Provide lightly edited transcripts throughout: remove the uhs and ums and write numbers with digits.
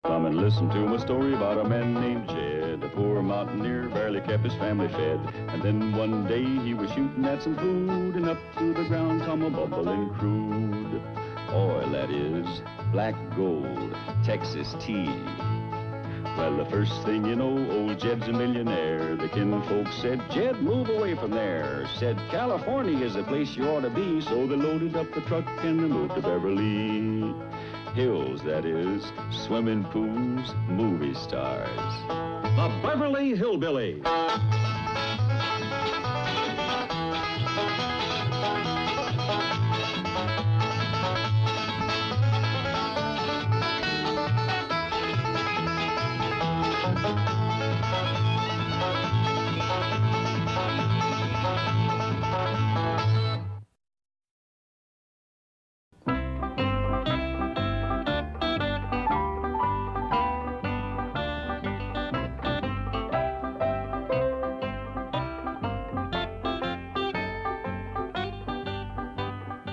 Come and listen to my story about a man named Jed. A poor mountaineer barely kept his family fed. And then one day he was shooting at some food, and up through the ground come a bubbling crude oil, that is, black gold, Texas tea. Well, the first thing you know, old Jed's a millionaire. The kinfolk said, Jed, move away from there. Said, California is the place you ought to be. So they loaded up the truck and they moved to Beverly Hills, that is, swimming pools, movie stars. The Beverly Hillbillies.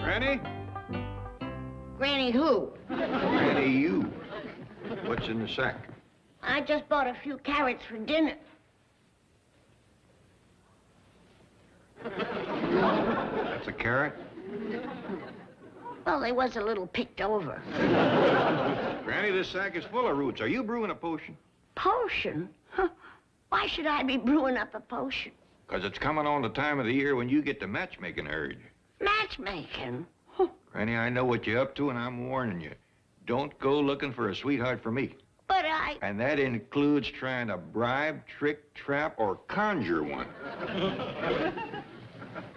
Granny? Granny who? Granny, you. What's in the sack? I just bought a few carrots for dinner. That's a carrot? Well, they was a little picked over. Granny, this sack is full of roots. Are you brewing a potion? Potion? Huh. Why should I be brewing up a potion? 'Cause it's coming on the time of the year when you get the matchmaking urge. Matchmaking? Granny, I know what you're up to, and I'm warning you. Don't go looking for a sweetheart for me. But I... And that includes trying to bribe, trick, trap, or conjure one.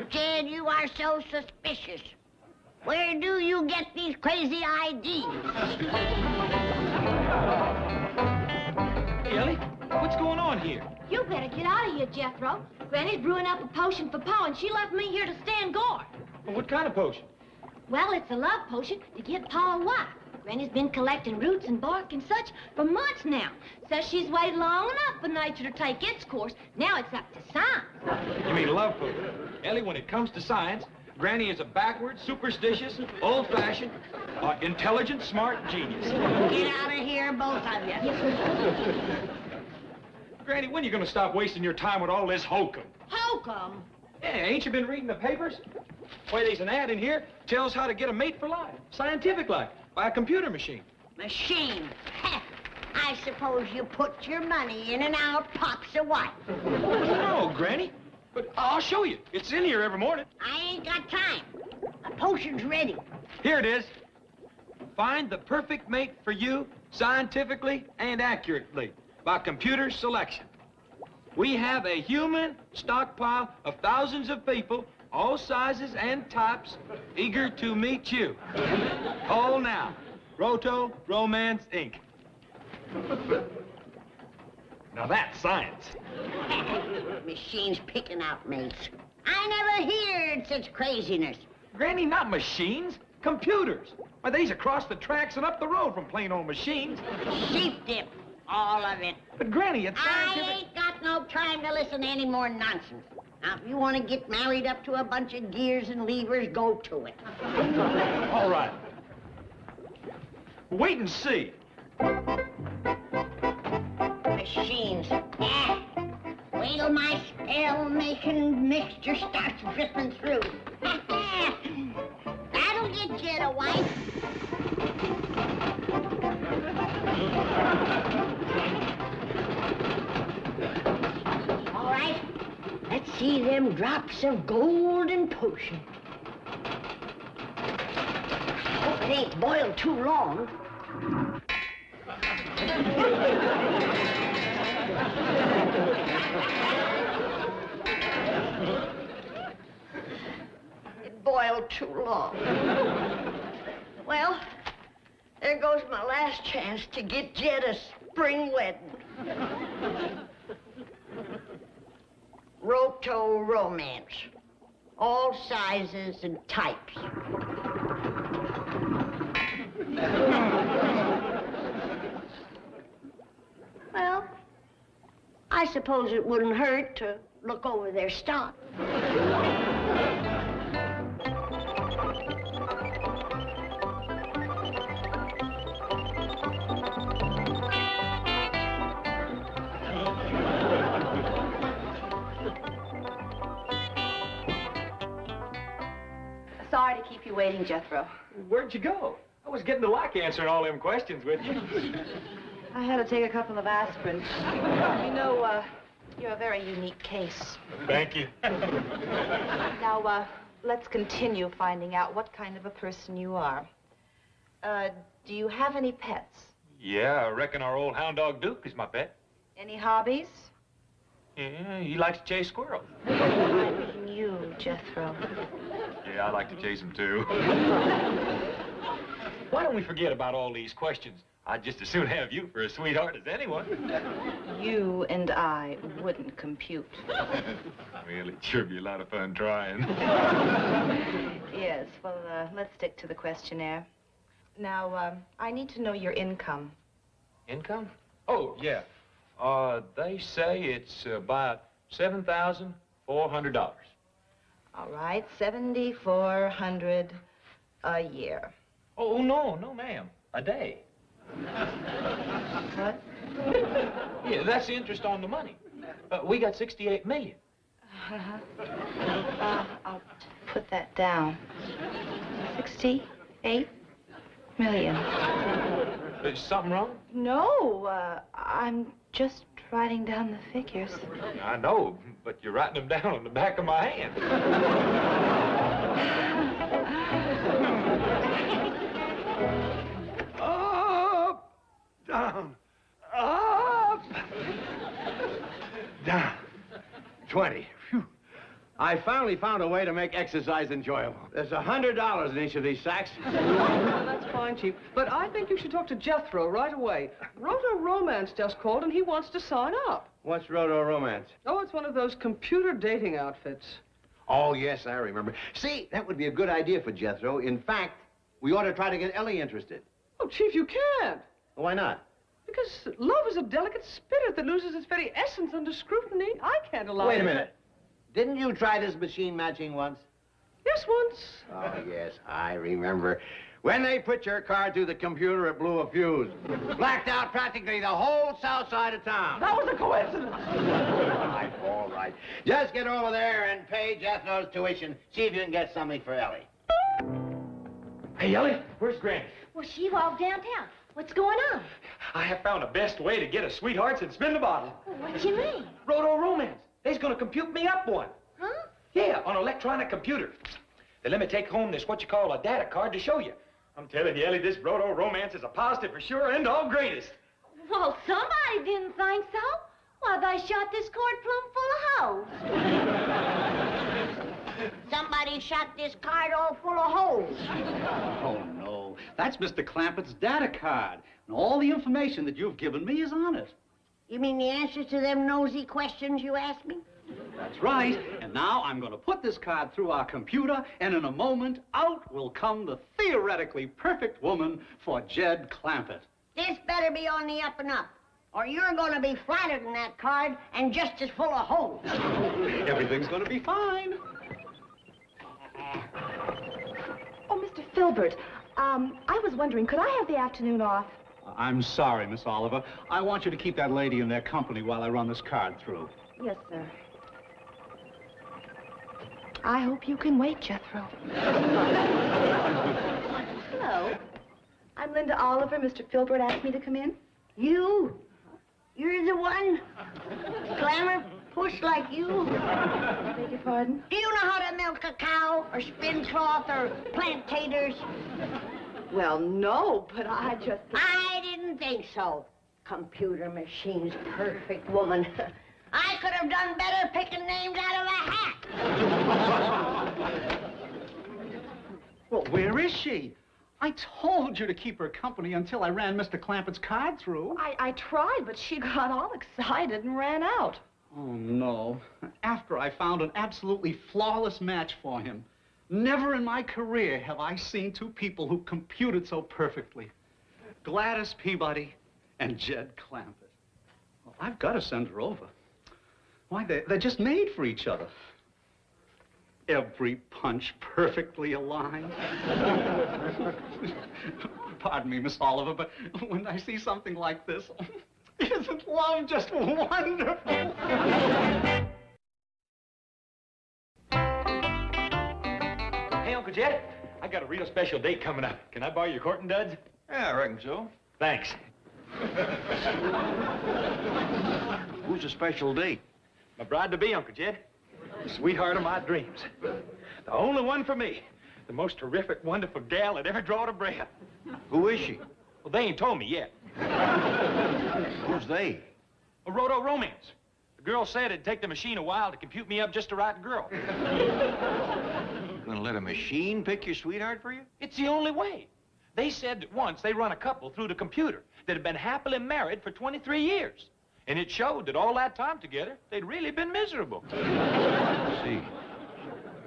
Jed, you are so suspicious. Where do you get these crazy ideas? Hey, Ellie, what's going on here? You better get out of here, Jethro. Granny's brewing up a potion for Pa, and she left me here to stand guard. Well, what kind of potion? Well, it's a love potion to get Pa a wife. Granny's been collecting roots and bark and such for months now. Says she's waited long enough for nature to take its course. Now it's up to science. You mean love potion? Ellie, when it comes to science, Granny is a backward, superstitious, old-fashioned, intelligent, smart genius. Get out of here, both of you. Granny, when are you going to stop wasting your time with all this hokum? Hokum? Yeah, ain't you been reading the papers? Why, there's an ad in here tells how to get a mate for life, scientific-like, by a computer machine. Machine? Heh. I suppose you put your money in and out pops a wife. No, Granny, but I'll show you. It's in here every morning. I ain't got time. The potion's ready. Here it is. Find the perfect mate for you scientifically and accurately by computer selection. We have a human stockpile of thousands of people, all sizes and types, eager to meet you. Call now. Roto Romance, Inc. Now that's science. Machines picking out mates. I never heard such craziness. Granny, not machines, computers. Why, they's across the tracks and up the road from plain old machines. Sheep dip, all of it. But Granny, it's scientific. I ain't got no time to listen to any more nonsense. Now, if you want to get married up to a bunch of gears and levers, go to it. All right. Wait and see. Machines. Yeah. Wait till my spell-making mixture starts dripping through. That'll get you a wife. All right. Let's see them drops of golden potion. Hope it ain't boiled too long. It boiled too long. Well, there goes my last chance to get Jed a spring wedding. Roto Romance. All sizes and types. Well, I suppose it wouldn't hurt to look over their stock. waiting, Jethro. Where'd you go? I was getting to like answering all them questions with you. I had to take a couple of aspirin. You know, you're a very unique case. Thank you. Now, let's continue finding out what kind of a person you are. Do you have any pets? Yeah, I reckon our old hound dog Duke is my pet. Any hobbies? Yeah, he likes to chase squirrels. I mean you, Jethro. Yeah, I like to chase them too. Why don't we forget about all these questions? I'd just as soon have you for a sweetheart as anyone. You and I wouldn't compute. Well, it'd sure be a lot of fun trying. Yes, well, let's stick to the questionnaire. Now, I need to know your income. Income? Oh, yeah. They say it's about $7,400. All right, $7,400 a year. Oh, no, ma'am. A day. What? Yeah, that's the interest on the money. We got $68 million. I'll put that down. 68 million. Is something wrong? No, I'm just writing down the figures. I know, but you're writing them down on the back of my hand. Up, down, up, down. 20. Phew. I finally found a way to make exercise enjoyable. There's $100 in each of these sacks. That's fine, Chief. But I think you should talk to Jethro right away. Roto Romance just called, and he wants to sign up. What's Roto Romance? Oh, it's one of those computer dating outfits. Oh, yes, I remember. See, that would be a good idea for Jethro. In fact, we ought to try to get Ellie interested. Oh, Chief, you can't. Why not? Because love is a delicate spirit that loses its very essence under scrutiny. I can't allow Wait a minute. Didn't you try this machine matching once? Yes, once. Oh, yes, I remember. When they put your card through the computer, it blew a fuse. Blacked out practically the whole south side of town. That was a coincidence. All right. Just get over there and pay Jethro's tuition. See if you can get something for Ellie. Hey, Ellie, where's Granny? Well, she walked downtown. What's going on? I have found the best way to get a sweetheart and spin the bottle. Well, what you mean? Roto Romance. They's gonna compute me up one. Huh? Yeah, on an electronic computer. They let me take home this what you call a data card to show you. I'm telling you, Ellie, this Roto Romance is a positive for sure and all greatest. Well, somebody didn't think so. Why, they shot this cord plumb full of holes. Somebody shot this card all full of holes. Oh, no. That's Mr. Clampett's data card. And all the information that you've given me is on it. You mean the answers to them nosy questions you asked me? That's right. And now I'm going to put this card through our computer, and in a moment, out will come the theoretically perfect woman for Jed Clampett. This better be on the up and up, or you're going to be flatter than that card and just as full of holes. Everything's going to be fine. Oh, Mr. Filbert, I was wondering, could I have the afternoon off? I'm sorry, Miss Oliver. I want you to keep that lady in their company while I run this card through. Yes, sir. I hope you can wait, Jethro. Hello. I'm Linda Oliver. Mr. Filbert asked me to come in. You? You're the one? Glamour push like you? Beg your pardon? Do you know how to milk a cow, or spin cloth, or plant taters? Well, no, but I just... I didn't think so. Computer machines, perfect woman. I could have done better picking names out of a hat. Well, where is she? I told you to keep her company until I ran Mr. Clampett's card through. I tried, but she got all excited and ran out. Oh, no. After I found an absolutely flawless match for him. Never in my career have I seen two people who computed so perfectly. Gladys Peabody and Jed Clampett. Well, I've got to send her over. Why, they're just made for each other. Every punch perfectly aligned. Pardon me, Miss Oliver, but when I see something like this, isn't love just wonderful? Hey, Uncle Jed, I got a real special date coming up. Can I borrow your courting duds? Yeah, I reckon so. Thanks. Who's the special date? My bride-to-be, Uncle Jed. The sweetheart of my dreams. The only one for me. The most terrific, wonderful gal that ever drawed a breath. Who is she? Well, they ain't told me yet. Who's they? A Roto Romance. The girl said it'd take the machine a while to compute me up just the right girl. You gonna let a machine pick your sweetheart for you? It's the only way. They said that once they run a couple through the computer that had been happily married for 23 years. And it showed that all that time together, they'd really been miserable. I see.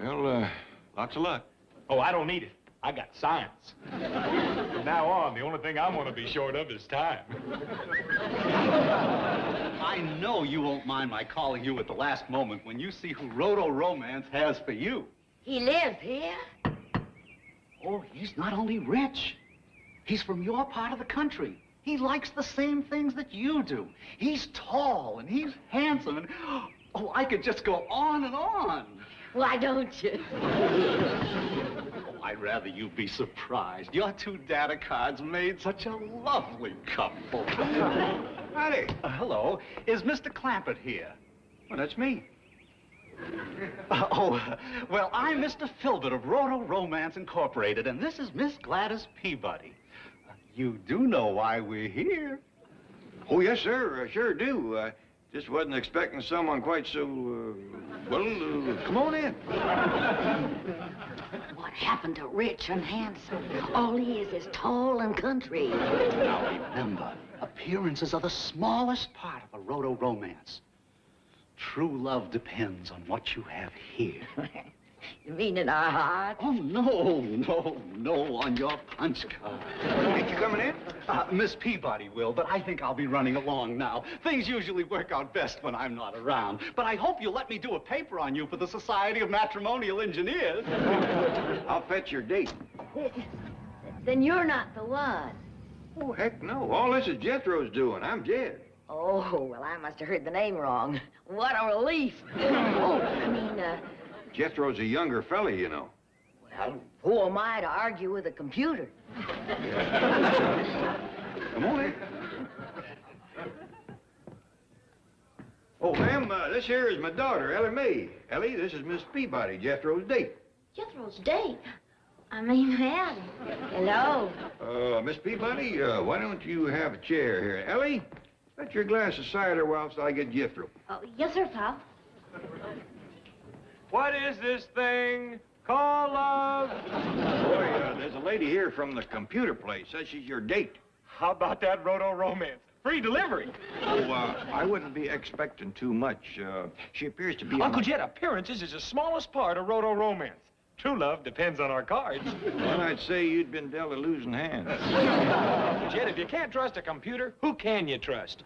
Well, lots of luck. Oh, I don't need it. I got science. From now on, the only thing I'm gonna be short of is time. I know you won't mind my calling you at the last moment when you see who Roto Romance has for you. He lives here? Oh, he's not only rich. He's from your part of the country. He likes the same things that you do. He's tall and he's handsome and, oh, I could just go on and on. Why don't you? Oh, I'd rather you be surprised. Your two data cards made such a lovely couple. Howdy. Hello. Is Mr. Clampett here? Well, that's me. Well, I'm Mr. Filbert of Roto Romance Incorporated, and this is Miss Gladys Peabody. You do know why we're here. Oh, yes, sir. I sure do. Just wasn't expecting someone quite so, come on in. What happened to rich and handsome? All he is tall and country. Now, remember, appearances are the smallest part of a Roto Romance. True love depends on what you have here. You mean in our hearts? Oh, no, on your punch card. Ain't you coming in? Miss Peabody will, but I think I'll be running along now. Things usually work out best when I'm not around. But I hope you'll let me do a paper on you for the Society of Matrimonial Engineers. I'll fetch your date. Then you're not the one. Oh, heck no. All this is Jethro's doing. I'm Jed. Oh, well, I must have heard the name wrong. What a relief. Oh, I mean, Jethro's a younger fella, you know. Well, who am I to argue with a computer? Come on in. Oh, ma'am, this here is my daughter, Ellie Mae. Ellie, this is Miss Peabody, Jethro's date. Jethro's date? I mean, Hattie. Hello. Miss Peabody, why don't you have a chair here? Ellie, fetch your glass of cider whilst I get Jethro. Oh, yes, sir, pal. What is this thing called love? Boy, there's a lady here from the computer place. Says she's your date. How about that Roto Romance? Free delivery. Oh, I wouldn't be expecting too much. She appears to be... Uncle Jed, appearances is the smallest part of Roto Romance. True love depends on our cards. Well, I'd say you'd been dealt a losing hand. Uncle Jed, if you can't trust a computer, who can you trust?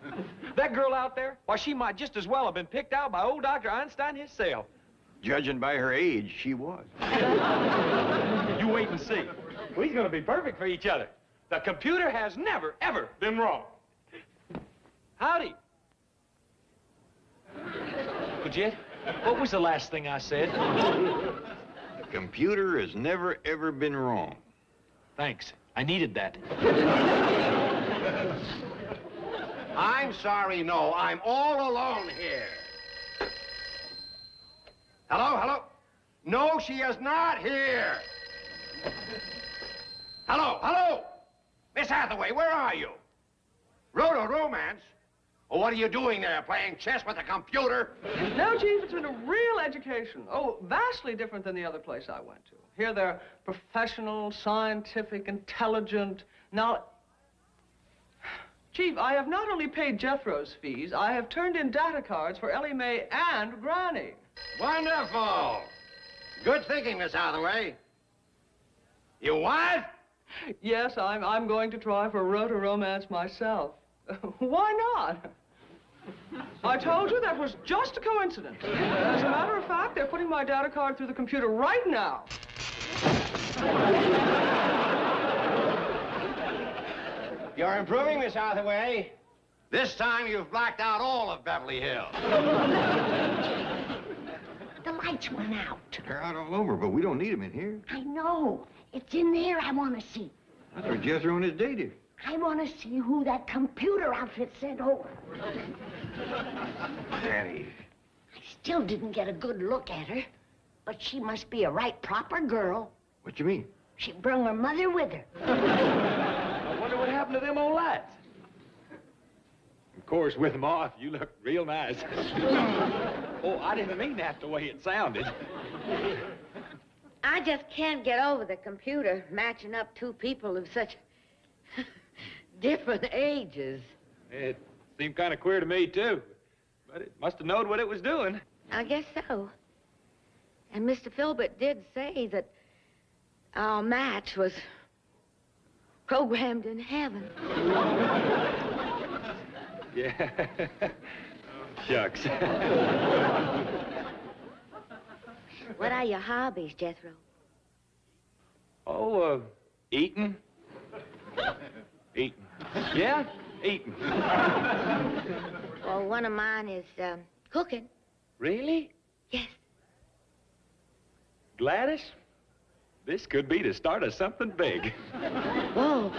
That girl out there, why, she might just as well have been picked out by old Dr. Einstein himself. Judging by her age, she was. You wait and see. We're going to be perfect for each other. The computer has never, ever been wrong. Howdy. Uncle Jed, what was the last thing I said? The computer has never, ever been wrong. Thanks. I needed that. I'm sorry, no. I'm all alone here. Hello? No, she is not here. Hello? Miss Hathaway, where are you? Roto Romance? Well, what are you doing there, playing chess with a computer? No, Chief, it's been a real education. Oh, vastly different than the other place I went to. Here they're professional, scientific, intelligent. Now, Chief, I have not only paid Jethro's fees, I have turned in data cards for Ellie Mae and Granny. Wonderful. Good thinking, Miss Hathaway. You what? Yes, I'm going to try for Roto Romance myself. Why not? I told you that was just a coincidence. As a matter of fact, they're putting my data card through the computer right now. You're improving, Miss Hathaway. This time you've blacked out all of Beverly Hills. The lights went out. They're out all over, but we don't need them in here. I know. It's in there I want to see. That's where Jethro and his date is. I want to see who that computer outfit sent over. Daddy. I still didn't get a good look at her, but she must be a right proper girl. What you mean? She brung her mother with her. I wonder what happened to them old lights. Of course, with them off, you look real nice. Oh, I didn't mean that the way it sounded. I just can't get over the computer matching up two people of such different ages. It seemed kind of queer to me, too. But it must have known what it was doing. I guess so. And Mr. Filbert did say that our match was programmed in heaven. Yeah. Shucks. What are your hobbies, Jethro? Oh, eating. Eating. Yeah, eating. Well, one of mine is cooking. Really? Yes. Gladys, this could be the start of something big. Whoa.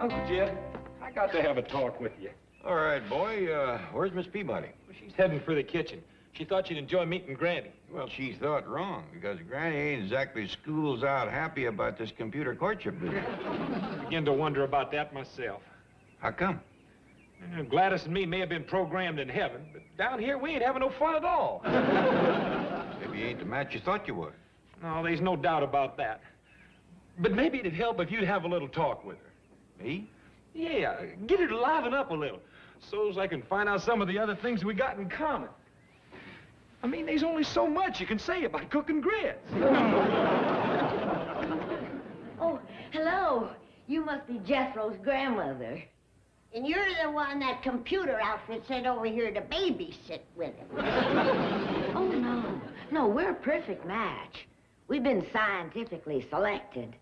Uncle Jeff, I got to have a talk with you. All right, boy. Where's Miss Peabody? She's heading for the kitchen. She thought she'd enjoy meeting Granny. Well, she thought wrong, because Granny ain't exactly schools out happy about this computer courtship business. I begin to wonder about that myself. How come? Gladys and me may have been programmed in heaven, but down here we ain't having no fun at all. Maybe you ain't the match you thought you was. No, there's no doubt about that. But maybe it'd help if you'd have a little talk with her. Me? Yeah, get her to liven up a little, so's I can find out some of the other things we got in common. I mean, there's only so much you can say about cooking grits. Oh, hello. You must be Jethro's grandmother. And you're the one that computer outfit sent over here to babysit with him. Oh, no. No, we're a perfect match. We've been scientifically selected.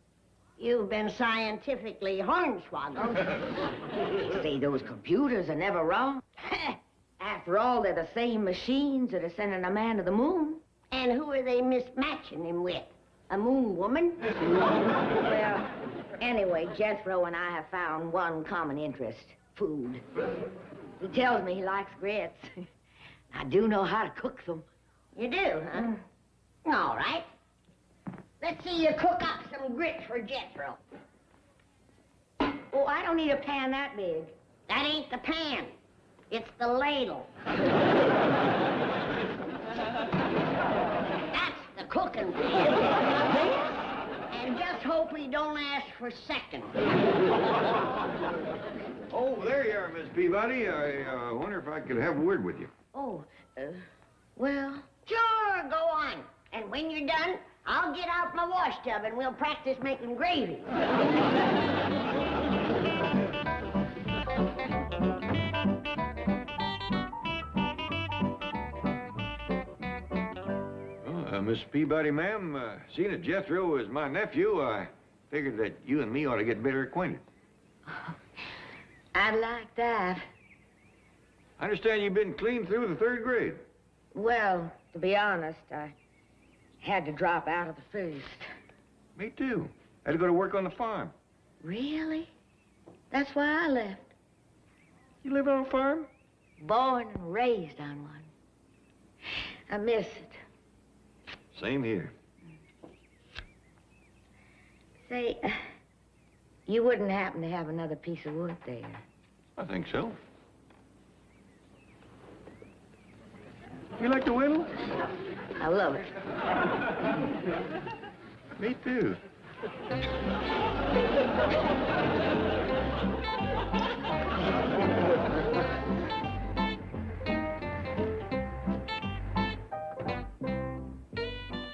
You've been scientifically hornswoggled. Say, those computers are never wrong. After all, they're the same machines that are sending a man to the moon. And who are they mismatching him with? A moon woman? Well, anyway, Jethro and I have found one common interest, food. He tells me he likes grits. I do know how to cook them. You do, huh? All right. Let's see you cook up some grits for Jethro. Oh, I don't need a pan that big. That ain't the pan. It's the ladle. That's the cooking pan. And just hope he don't ask for second. Oh, there you are, Miss Peabody. I wonder if I could have a word with you. Oh, well... Sure, go on. And when you're done, I'll get out my wash tub and we'll practice making gravy. Miss Peabody, ma'am, seeing that Jethro is my nephew, I figured that you and me ought to get better acquainted. I'd like that. I understand you've been clean through the 3rd grade. Well, to be honest, I had to drop out of the first. Me too. I had to go to work on the farm. Really? That's why I left. You live on a farm? Born and raised on one. I miss it. Same here. Say, you wouldn't happen to have another piece of wood there? I think so. You like to whittle? I love it. Me too.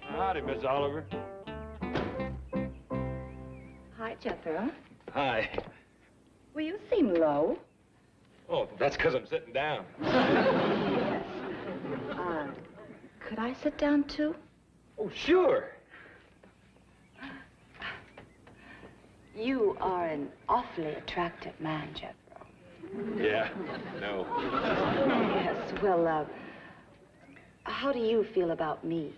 Howdy, Miss Oliver. Hi, Jethro. Hi. Well, you seem low. Oh, that's because I'm sitting down. Yes. Could I sit down, too? Oh, sure. You are an awfully attractive man, Jethro. Yeah, no. Yes, well, how do you feel about me?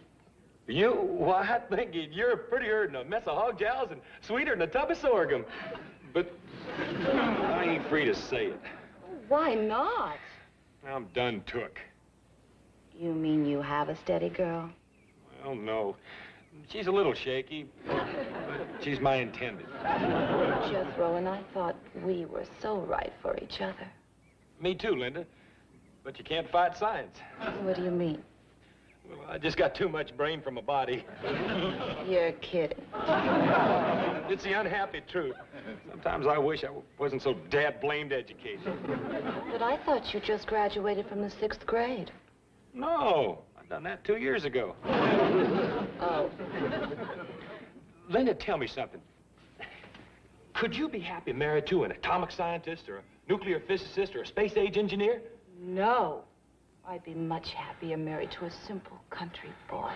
You? Why, I think you're prettier than a mess of hog jowls and sweeter than a tub of sorghum. But I ain't free to say it. Why not? I'm done took. You mean you have a steady girl? Well, no. She's a little shaky, but she's my intended. Jethro, and I thought we were so right for each other. Me too, Linda. But you can't fight science. What do you mean? Well, I just got too much brain for my body. You're kidding. It's the unhappy truth. Sometimes I wish I wasn't so dad-blamed educated. But I thought you just graduated from the 6th grade. No, I done that 2 years ago. Oh. Linda, tell me something. Could you be happy married to an atomic scientist or a nuclear physicist or a space age engineer? No. I'd be much happier married to a simple country boy.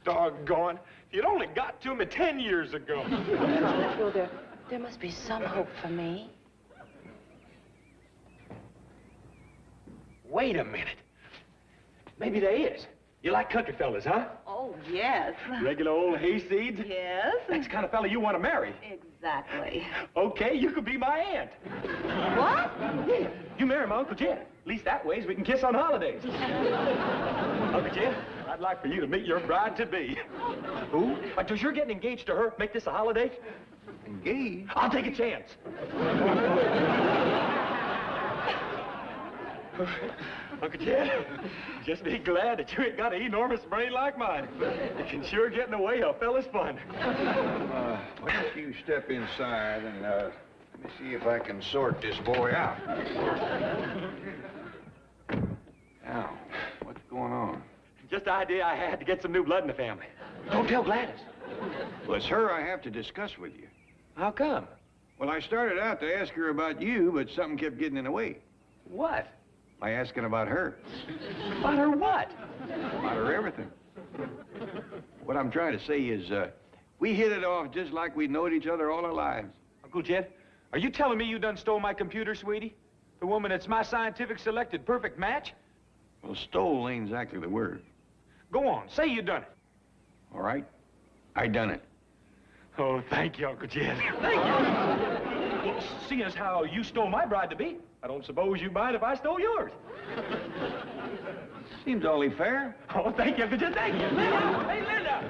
Doggone. You'd only got to me 10 years ago. Jethro, there must be some hope for me. Wait a minute. Maybe there is. You like country fellas, huh? Oh, yes. Regular old hayseeds? Yes. That's the kind of fella you want to marry. Exactly. Okay, you could be my aunt. What? Yeah, you marry my Uncle Jed. At least that way we can kiss on holidays. Uncle Jed, I'd like for you to meet your bride-to-be. Who? But does your getting engaged to her make this a holiday? Engaged? I'll take a chance. Uncle Jed, just be glad that you ain't got an enormous brain like mine. You can sure get in the way of a fella's fun. Why don't you step inside and, let me see if I can sort this boy out. Now, what's going on? Just the idea I had to get some new blood in the family. Don't tell Gladys. Well, it's her I have to discuss with you. How come? Well, I started out to ask her about you, but something kept getting in the way. What? By asking about her. About her what? About her everything. What I'm trying to say is, we hit it off just like we knowed each other all our lives. Uncle Jed, are you telling me you done stole my computer, sweetie? The woman that's my scientific selected perfect match? Well, stole ain't exactly the word. Go on, say you done it. All right? I done it. Oh, thank you, Uncle Jed. Thank you. Well, seeing as how you stole my bride-to-be, I don't suppose you mind if I stole yours. Seems only fair. Oh, thank you, Uncle Jed, thank you. Linda! Hey, Linda!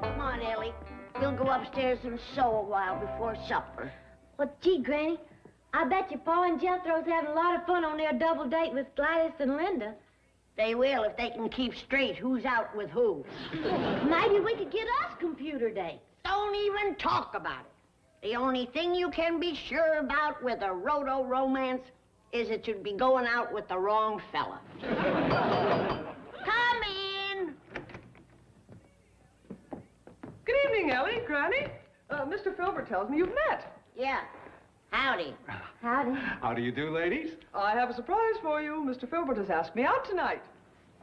Come on, Ellie. We'll go upstairs and sew a while before supper. Well, gee, Granny, I bet you Pa and Jethro's having a lot of fun on their double date with Gladys and Linda. They will if they can keep straight who's out with who. Maybe we could get us computer dates. Don't even talk about it. The only thing you can be sure about with a roto-romance is that you'd be going out with the wrong fella. Come in. Good evening, Ellie, Granny. Mr. Filbert tells me you've met. Yeah. Howdy. Howdy. How do you do, ladies? I have a surprise for you. Mr. Filbert has asked me out tonight.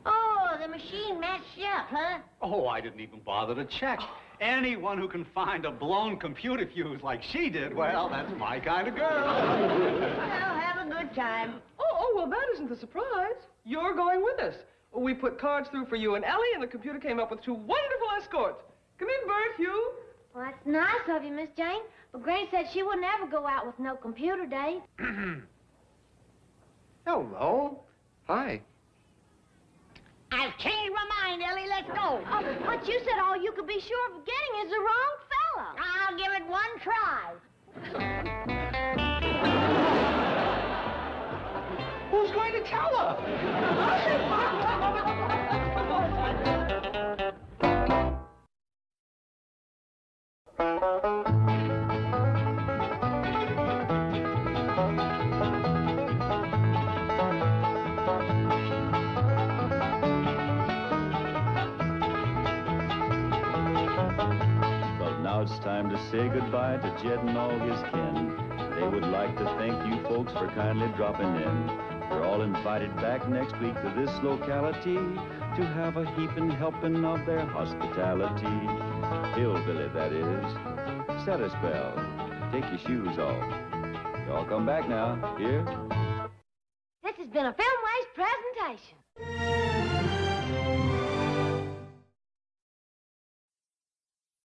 Oh, the machine matched you up, huh? Oh, I didn't even bother to check. Anyone who can find a blown computer fuse like she did, well, that's my kind of girl. Well, have a good time. Oh, well, that isn't the surprise. You're going with us. We put cards through for you and Ellie, and the computer came up with 2 wonderful escorts. Come in, Bert, Hugh. Well, that's nice of you, Miss Jane. But Granny said she wouldn't ever go out with no computer date. Hello. Hi. I've changed my mind, Ellie. Let's go. Oh, but you said all you could be sure of getting is the wrong fella. I'll give it one try. Who's going to tell her? Now it's time to say goodbye to Jed and all his kin. They would like to thank you folks for kindly dropping in. You're all invited back next week to this locality. to have a heaping helping of their hospitality. Hillbilly, that is. Set a spell. Take your shoes off. Y'all come back now. Here. This has been a Filmways presentation.